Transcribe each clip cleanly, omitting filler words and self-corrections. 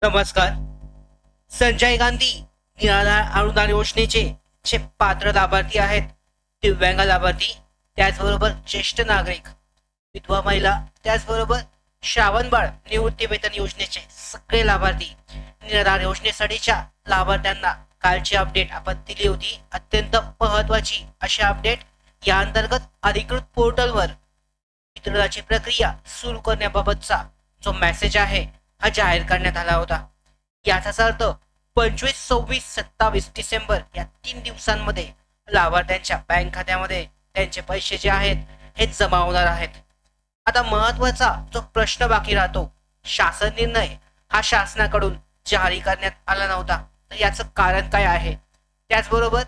नमस्कार. संजय गांधी निराधार अनुदान योजनेचे जे पात्र लाभार्थी आहेत, दिव्यांग लाभार्थी, त्याचबरोबर ज्येष्ठ नागरिक, विधवा महिला, त्याचबरोबर श्रावणबाळ निवृत्ती वेतन योजनेचे सगळे लाभार्थी, निराधार योजनेसाठीच्या लाभार्थ्यांना कालची अपडेट आपण दिली होती. अत्यंत महत्वाची अशी अपडेट. या अंतर्गत अधिकृत पोर्टलवर वितरणाची प्रक्रिया सुरू करण्याबाबतचा जो मेसेज आहे हा जाहीर करण्यात आला होता. याचाच अर्थ 25, 26, 27 डिसेंबर या 3 दिवसांमध्ये लाभार्थ्यांच्या बँक खात्यामध्ये त्यांचे पैसे जे आहेत हे जमा होणार आहेत. आता महत्वाचा जो प्रश्न बाकी राहतो, शासन निर्णय हा शासनाकडून जारी करण्यात आला नव्हता, तर याचं कारण काय आहे? त्याचबरोबर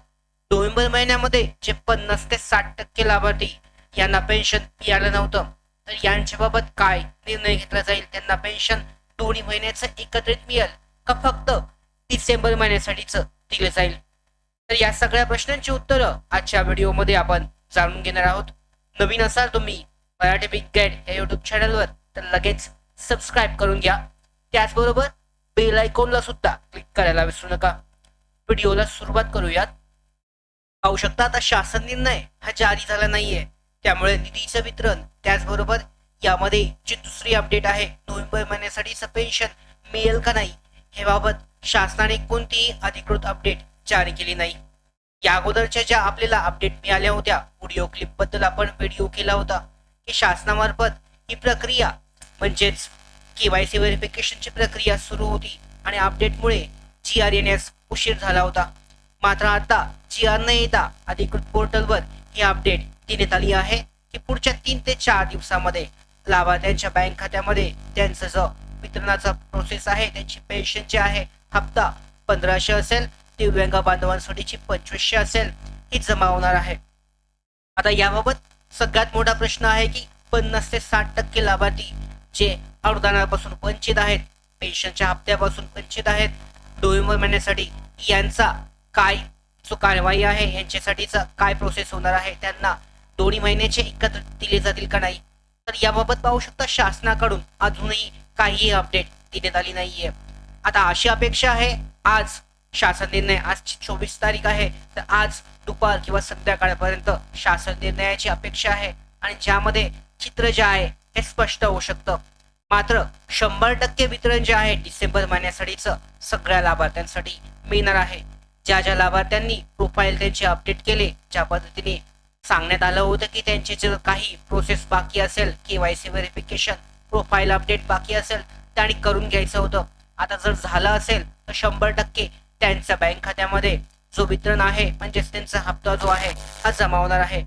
नोव्हेंबर महिन्यामध्ये जे 50 ते 60% लाभार्थी यांना पेन्शन मिळालं नव्हतं, तर यांच्याबाबत काय निर्णय घेतला जाईल? त्यांना पेन्शन दोन्ही महिन्याचं एकत्रित मिळेल का फक्त डिसेंबर महिन्यासाठीच दिले जाईल? तर या सगळ्या प्रश्नांची उत्तरं आजच्या व्हिडिओमध्ये आपण जाणून घेणार आहोत. नवीन असाल तुम्ही मराठी बिग गाईड या युट्यूब चॅनलवर, तर लगेच सबस्क्राईब करून घ्या. त्याचबरोबर बेल आयकॉनला सुद्धा क्लिक करायला विसरू नका. व्हिडिओला सुरुवात करूयात. पाहू शकता आता शासन निर्णय हा जारी झाला नाहीये, त्यामुळे निधीचं वितरण, त्याचबरोबर यामध्ये जी दुसरी अपडेट आहे नोव्हेंबर महिन्यासाठीचं पेन्शन मिळेल का नाही हे बाबत शासनाने कोणतीही अधिकृत अपडेट जारी केली नाही. या अगोदरच्या ज्या आपल्याला अपडेट मिळाल्या होत्या, ऑडिओ क्लिप बद्दल आपण व्हिडिओ केला होता की शासनामार्फत ही प्रक्रिया म्हणजेच केवायसी व्हेरिफिकेशनची प्रक्रिया सुरू होती आणि अपडेटमुळे GR येण्यास उशीर झाला होता. मात्र आता GR न येता अधिकृत पोर्टलवर ही अपडेट देण्यात आली आहे की पुढच्या 3 ते 4 दिवसामध्ये लाभार्थ्यांच्या बँक खात्यामध्ये त्यांचं जो वितरणाचा प्रोसेस आहे, त्यांची पेन्शन जे आहे हप्ता 1500 असेल, दिव्यांग बांधवांसाठीची 2500 असेल, ही जमा होणार आहे. आता याबाबत सगळ्यात मोठा प्रश्न आहे की 50 ते 60% लाभार्थी जे अनुदानापासून वंचित आहेत, पेन्शनच्या हप्त्यापासून वंचित आहेत, नोव्हेंबर महिन्यासाठी यांचा काय जो कारवाई आहे, यांच्यासाठीचा काय प्रोसेस होणार आहे, त्यांना दोन्ही महिन्याचे एकत्र दिले जातील का नाही? तर याबाबत पाहू शकता शासनाकडून अजूनही काही अपडेट देण्यात आली नाहीये. आता अशी अपेक्षा आहे, आज शासन निर्णय, आज 24 तारीख आहे, तर आज दुपार किंवा संध्याकाळपर्यंत शासन निर्णयाची अपेक्षा आहे आणि ज्यामध्ये चित्र जे आहे हे स्पष्ट होऊ शकतं. मात्र 100% वितरण जे आहे डिसेंबर महिन्यासाठीचं सगळ्या लाभार्थ्यांसाठी मिळणार आहे. ज्या ज्या लाभार्थ्यांनी प्रोफाईल त्यांचे अपडेट केले, ज्या पद्धतीने सांगण्यात आलं होतं की त्यांचे जर काही प्रोसेस बाकी असेल, केवायसी व्हेरिफिकेशन, प्रोफाईल अपडेट बाकी असेल, त्यांनी करून घ्यायचं होतं. आता जर झालं असेल तर 100% त्यांच्या बँक खात्यामध्ये जो वितरण आहे म्हणजेच त्यांचा हप्ता जो आहे हा जमा होणार आहे.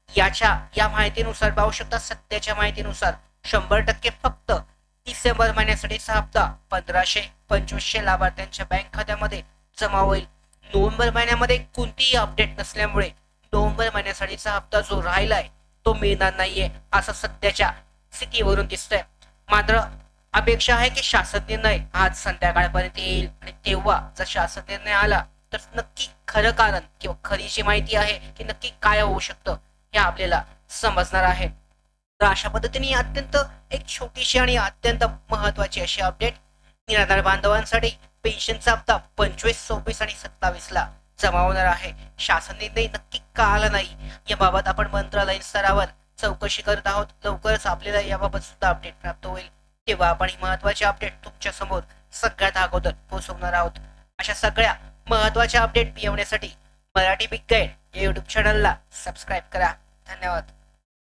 या माहितीनुसार पाहू शकता, सध्याच्या माहितीनुसार 100% फक्त डिसेंबर महिन्यासाठीचा हप्ता 1500, 2500 लाभार्थ्यांच्या बँक खात्यामध्ये जमा होईल. नोव्हेंबर महिन्यामध्ये कोणतीही अपडेट नसल्यामुळे नोव्हेंबर महिन्यासाठीचा हप्ता जो राहिलाय तो मिळणार नाहीये असं सध्याच्या स्थितीवरून दिसतंय. मात्र अपेक्षा आहे की शासन निर्णय आज संध्याकाळपर्यंत येईल आणि तेव्हा जर शासन निर्णय आला तर नक्की खरं कारण किंवा खरी जी माहिती आहे की नक्की काय होऊ शकतं हे आपल्याला समजणार आहे. तर अशा पद्धतीने अत्यंत एक छोटीशी आणि अत्यंत महत्वाची अशी अपडेट. निराधार बांधवांसाठी पेन्शनचा हप्ता 25, 26 आणि 27 ला जमा होणार आहे. शासन निर्णय नक्की का आला नाही याबाबत आपण मंत्रालय स्तरावर चौकशी करत आहोत. लवकरच आपल्याला याबाबत सुद्धा अपडेट प्राप्त होईल, तेव्हा आपण ही महत्वाची अपडेट तुमच्या समोर सगळ्यात अगोदर पोहोचवणार आहोत. अशा सगळ्या महत्वाच्या अपडेट मिळवण्यासाठी मराठी बिग गाईड या युट्यूब चॅनलला सबस्क्राईब करा. धन्यवाद.